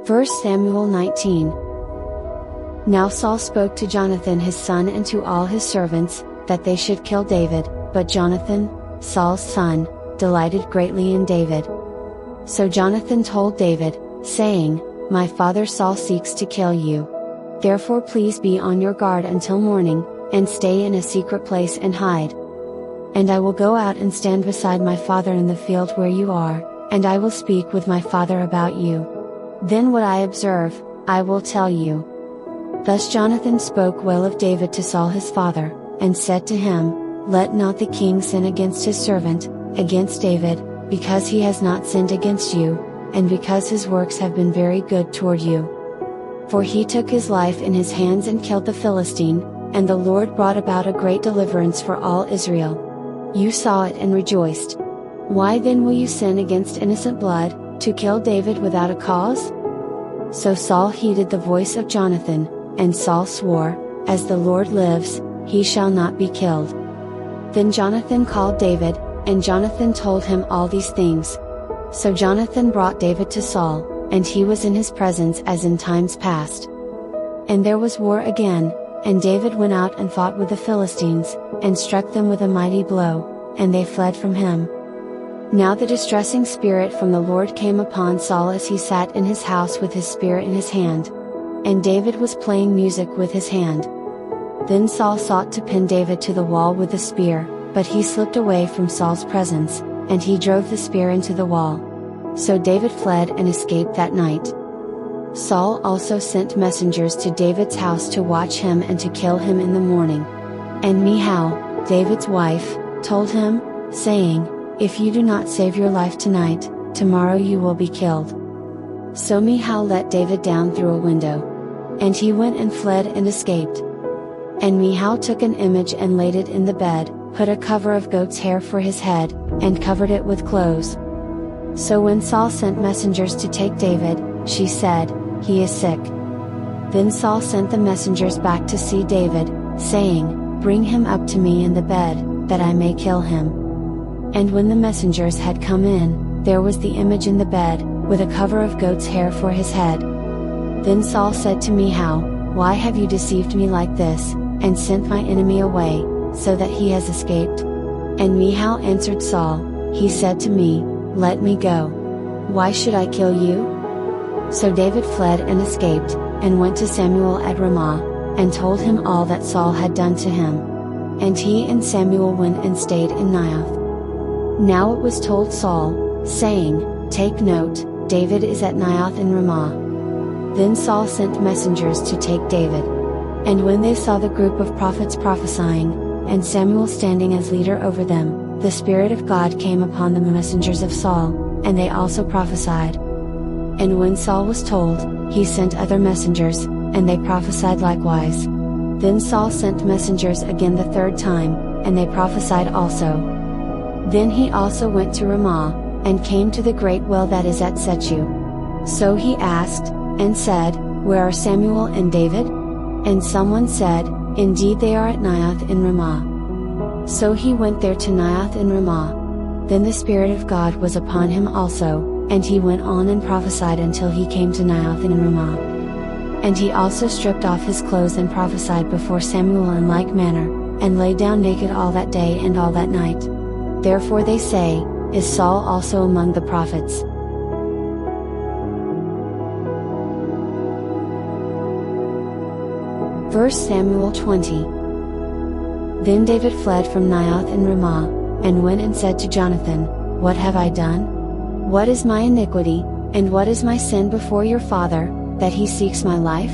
1 Samuel 19. Now Saul spoke to Jonathan his son and to all his servants, that they should kill David, but Jonathan, Saul's son, delighted greatly in David. So Jonathan told David, saying, My father Saul seeks to kill you. Therefore please be on your guard until morning, and stay in a secret place and hide. And I will go out and stand beside my father in the field where you are, and I will speak with my father about you. Then what I observe, I will tell you. Thus Jonathan spoke well of David to Saul his father, and said to him, Let not the king sin against his servant, against David, because he has not sinned against you, and because his works have been very good toward you. For he took his life in his hands and killed the Philistine, and the Lord brought about a great deliverance for all Israel. You saw it and rejoiced. Why then will you sin against innocent blood, to kill David without a cause? So Saul heeded the voice of Jonathan, and Saul swore, As the Lord lives, he shall not be killed. Then Jonathan called David, and Jonathan told him all these things. So Jonathan brought David to Saul, and he was in his presence as in times past. And there was war again, and David went out and fought with the Philistines, and struck them with a mighty blow, and they fled from him. Now the distressing spirit from the Lord came upon Saul as he sat in his house with his spear in his hand. And David was playing music with his hand. Then Saul sought to pin David to the wall with the spear, but he slipped away from Saul's presence, and he drove the spear into the wall. So David fled and escaped that night. Saul also sent messengers to David's house to watch him and to kill him in the morning. And Michal, David's wife, told him, saying, If you do not save your life tonight, tomorrow you will be killed. So Michal let David down through a window. And he went and fled and escaped. And Michal took an image and laid it in the bed, put a cover of goat's hair for his head, and covered it with clothes. So when Saul sent messengers to take David, she said, He is sick. Then Saul sent the messengers back to see David, saying, Bring him up to me in the bed, that I may kill him. And when the messengers had come in, there was the image in the bed, with a cover of goat's hair for his head. Then Saul said to Michal, Why have you deceived me like this, and sent my enemy away, so that he has escaped? And Michal answered Saul, He said to me, Let me go. Why should I kill you? So David fled and escaped, and went to Samuel at Ramah, and told him all that Saul had done to him. And he and Samuel went and stayed in Naioth. Now it was told Saul, saying, Take note, David is at Naioth in Ramah. Then Saul sent messengers to take David. And when they saw the group of prophets prophesying, and Samuel standing as leader over them, the Spirit of God came upon the messengers of Saul, and they also prophesied. And when Saul was told, he sent other messengers, and they prophesied likewise. Then Saul sent messengers again the third time, and they prophesied also. Then he also went to Ramah, and came to the great well that is at Sechu. So he asked, and said, Where are Samuel and David? And someone said, Indeed they are at Naioth in Ramah. So he went there to Naioth in Ramah. Then the Spirit of God was upon him also, and he went on and prophesied until he came to Naioth in Ramah. And he also stripped off his clothes and prophesied before Samuel in like manner, and lay down naked all that day and all that night. Therefore they say, Is Saul also among the prophets? First Samuel 20. Then David fled from Naioth in Ramah, and went and said to Jonathan, What have I done? What is my iniquity, and what is my sin before your father, that he seeks my life?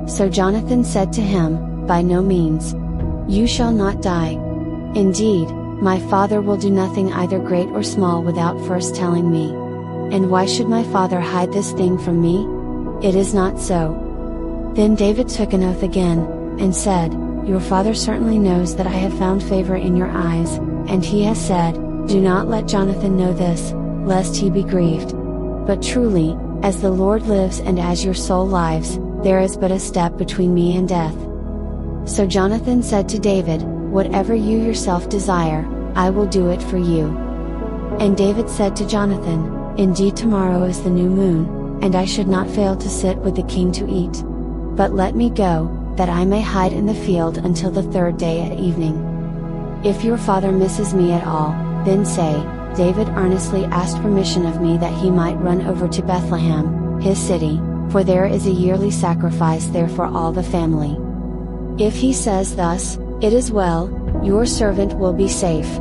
So Jonathan said to him, By no means. You shall not die. Indeed, my father will do nothing either great or small without first telling me. And why should my father hide this thing from me? It is not so. Then David took an oath again, and said, Your father certainly knows that I have found favor in your eyes, and he has said, Do not let Jonathan know this, lest he be grieved. But truly, as the Lord lives and as your soul lives, there is but a step between me and death. So Jonathan said to David, Whatever you yourself desire, I will do it for you. And David said to Jonathan, Indeed tomorrow is the new moon, and I should not fail to sit with the king to eat. But let me go, that I may hide in the field until the third day at evening. If your father misses me at all, then say, David earnestly asked permission of me that he might run over to Bethlehem, his city, for there is a yearly sacrifice there for all the family. If he says thus, it is well, your servant will be safe.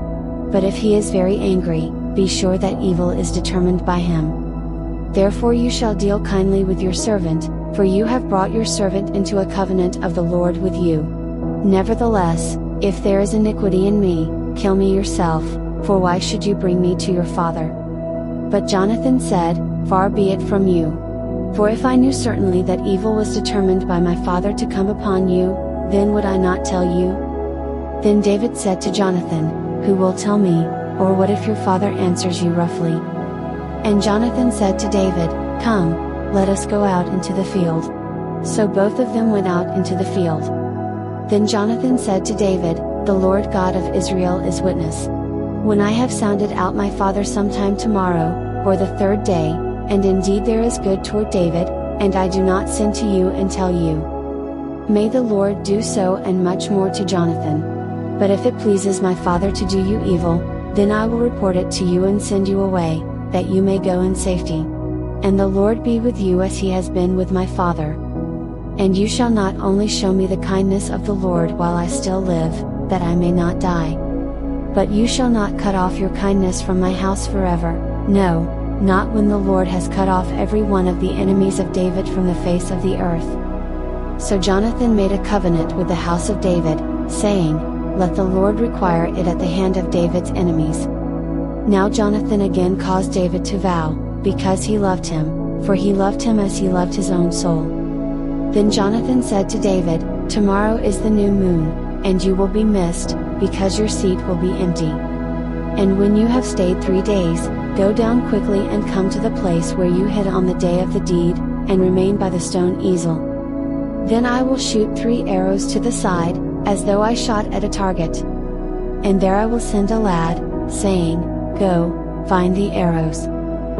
But if he is very angry, be sure that evil is determined by him. Therefore you shall deal kindly with your servant, for you have brought your servant into a covenant of the Lord with you. Nevertheless, if there is iniquity in me, kill me yourself, for why should you bring me to your father? But Jonathan said, Far be it from you. For if I knew certainly that evil was determined by my father to come upon you, then would I not tell you? Then David said to Jonathan, Who will tell me, or what if your father answers you roughly? And Jonathan said to David, Come, let us go out into the field. So both of them went out into the field. Then Jonathan said to David, The Lord God of Israel is witness. When I have sounded out my father sometime tomorrow, or the third day, and indeed there is good toward David, and I do not send to you and tell you. May the Lord do so and much more to Jonathan. But if it pleases my father to do you evil, then I will report it to you and send you away, that you may go in safety. And the Lord be with you as he has been with my father. And you shall not only show me the kindness of the Lord while I still live, that I may not die. But you shall not cut off your kindness from my house forever, no, not when the Lord has cut off every one of the enemies of David from the face of the earth. So Jonathan made a covenant with the house of David, saying, Let the Lord require it at the hand of David's enemies. Now Jonathan again caused David to vow, because he loved him, for he loved him as he loved his own soul. Then Jonathan said to David, Tomorrow is the new moon, and you will be missed, because your seat will be empty. And when you have stayed 3 days, go down quickly and come to the place where you hid on the day of the deed, and remain by the stone easel. Then I will shoot 3 arrows to the side, as though I shot at a target. And there I will send a lad, saying, Go, find the arrows.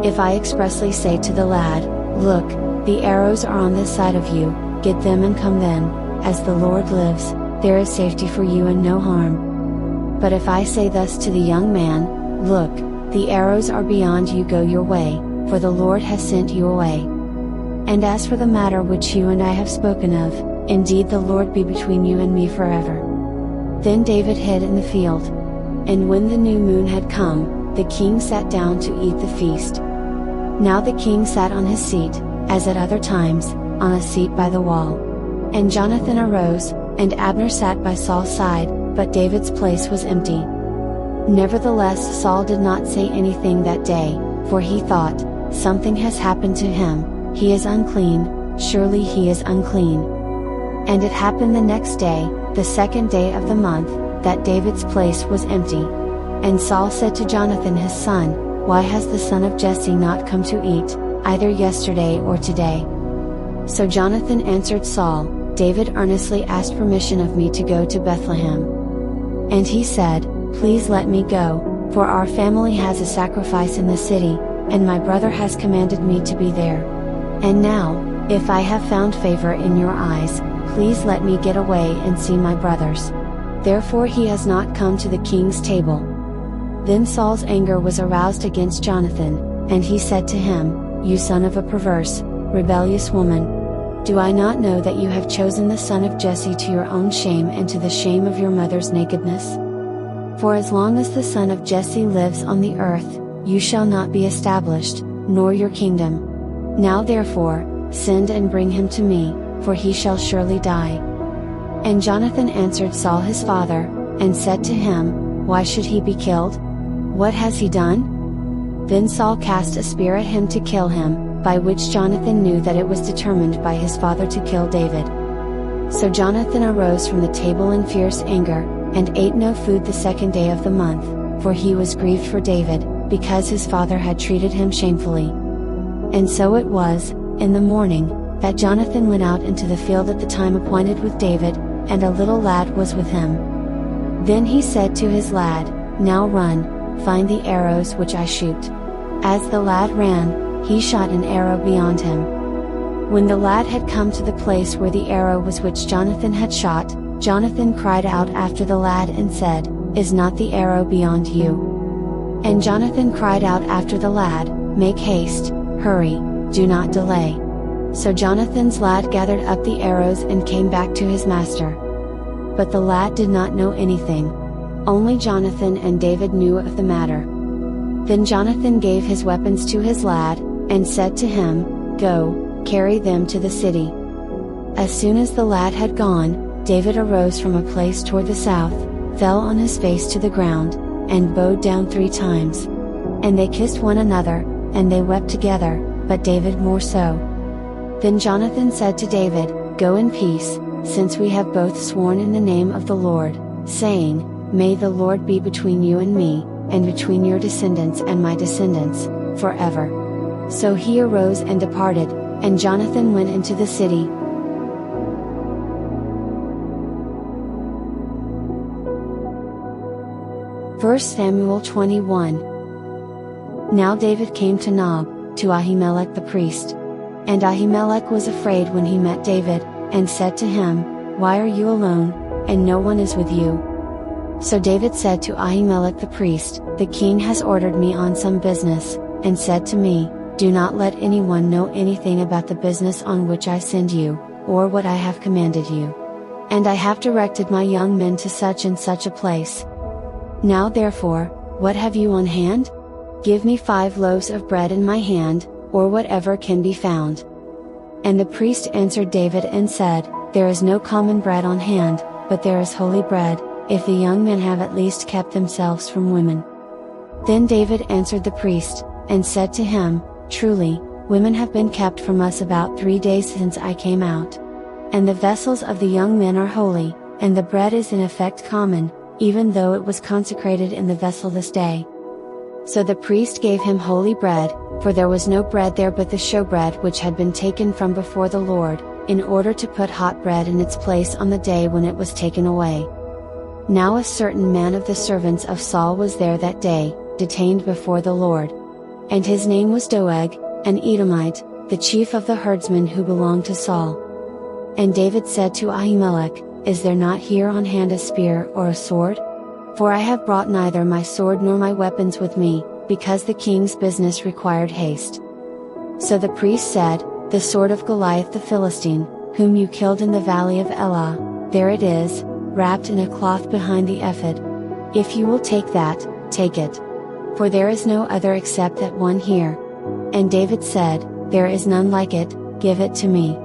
If I expressly say to the lad, Look, the arrows are on this side of you, get them and come then, as the Lord lives, there is safety for you and no harm. But if I say thus to the young man, Look, the arrows are beyond you, go your way, for the Lord has sent you away. And as for the matter which you and I have spoken of, indeed the Lord be between you and me forever. Then David hid in the field. And when the new moon had come, the king sat down to eat the feast. Now the king sat on his seat, as at other times, on a seat by the wall. And Jonathan arose, and Abner sat by Saul's side, but David's place was empty. Nevertheless Saul did not say anything that day, for he thought, Something has happened to him, he is unclean, surely he is unclean. And it happened the next day, the second day of the month, that David's place was empty. And Saul said to Jonathan his son, Why has the son of Jesse not come to eat, either yesterday or today? So Jonathan answered Saul, David earnestly asked permission of me to go to Bethlehem. And he said, Please let me go, for our family has a sacrifice in the city, and my brother has commanded me to be there. And now, if I have found favor in your eyes, please let me get away and see my brothers. Therefore he has not come to the king's table. Then Saul's anger was aroused against Jonathan, and he said to him, You son of a perverse, rebellious woman! Do I not know that you have chosen the son of Jesse to your own shame and to the shame of your mother's nakedness? For as long as the son of Jesse lives on the earth, you shall not be established, nor your kingdom. Now therefore, send and bring him to me, for he shall surely die. And Jonathan answered Saul his father, and said to him, Why should he be killed? What has he done? Then Saul cast a spear at him to kill him, by which Jonathan knew that it was determined by his father to kill David. So Jonathan arose from the table in fierce anger, and ate no food the second day of the month, for he was grieved for David, because his father had treated him shamefully. And so it was, in the morning, that Jonathan went out into the field at the time appointed with David, and a little lad was with him. Then he said to his lad, Now run, find the arrows which I shoot. As the lad ran, he shot an arrow beyond him. When the lad had come to the place where the arrow was which Jonathan had shot, Jonathan cried out after the lad and said, "Is not the arrow beyond you?" And Jonathan cried out after the lad, "Make haste, hurry, do not delay." So Jonathan's lad gathered up the arrows and came back to his master. But the lad did not know anything. Only Jonathan and David knew of the matter. Then Jonathan gave his weapons to his lad, and said to him, "Go, carry them to the city." As soon as the lad had gone, David arose from a place toward the south, fell on his face to the ground, and bowed down 3 times. And they kissed one another, and they wept together, but David more so. Then Jonathan said to David, "Go in peace, since we have both sworn in the name of the Lord, saying, May the Lord be between you and me, and between your descendants and my descendants, forever." So he arose and departed, and Jonathan went into the city. 1 Samuel 21. Now David came to Nob, to Ahimelech the priest. And Ahimelech was afraid when he met David, and said to him, "Why are you alone, and no one is with you?" So David said to Ahimelech the priest, "The king has ordered me on some business, and said to me, Do not let anyone know anything about the business on which I send you, or what I have commanded you. And I have directed my young men to such and such a place. Now therefore, what have you on hand? Give me 5 loaves of bread in my hand, or whatever can be found." And the priest answered David and said, "There is no common bread on hand, but there is holy bread, if the young men have at least kept themselves from women." Then David answered the priest, and said to him, "Truly, women have been kept from us about 3 days since I came out. And the vessels of the young men are holy, and the bread is in effect common, even though it was consecrated in the vessel this day." So the priest gave him holy bread, for there was no bread there but the showbread which had been taken from before the Lord, in order to put hot bread in its place on the day when it was taken away. Now a certain man of the servants of Saul was there that day, detained before the Lord. And his name was Doeg, an Edomite, the chief of the herdsmen who belonged to Saul. And David said to Ahimelech, "Is there not here on hand a spear or a sword? For I have brought neither my sword nor my weapons with me, because the king's business required haste." So the priest said, "The sword of Goliath the Philistine, whom you killed in the valley of Elah, there it is, wrapped in a cloth behind the ephod. If you will take that, take it. For there is no other except that one here." And David said, "There is none like it, give it to me."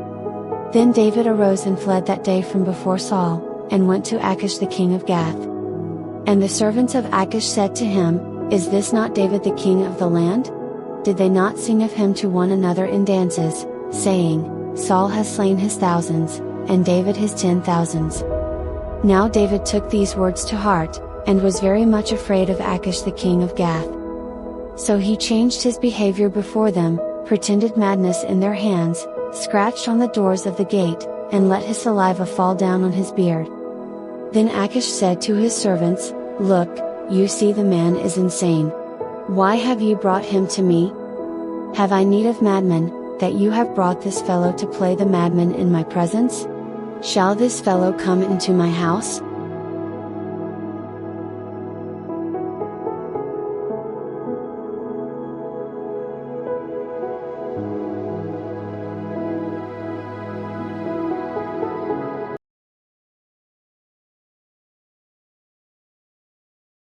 Then David arose and fled that day from before Saul, and went to Achish the king of Gath. And the servants of Achish said to him, "Is this not David the king of the land? Did they not sing of him to one another in dances, saying, Saul has slain his thousands, and David his 10,000s? Now David took these words to heart, and was very much afraid of Achish the king of Gath. So he changed his behavior before them, pretended madness in their hands, scratched on the doors of the gate, and let his saliva fall down on his beard. Then Achish said to his servants, "Look, you see the man is insane. Why have you brought him to me? Have I need of madmen, that you have brought this fellow to play the madman in my presence? Shall this fellow come into my house?"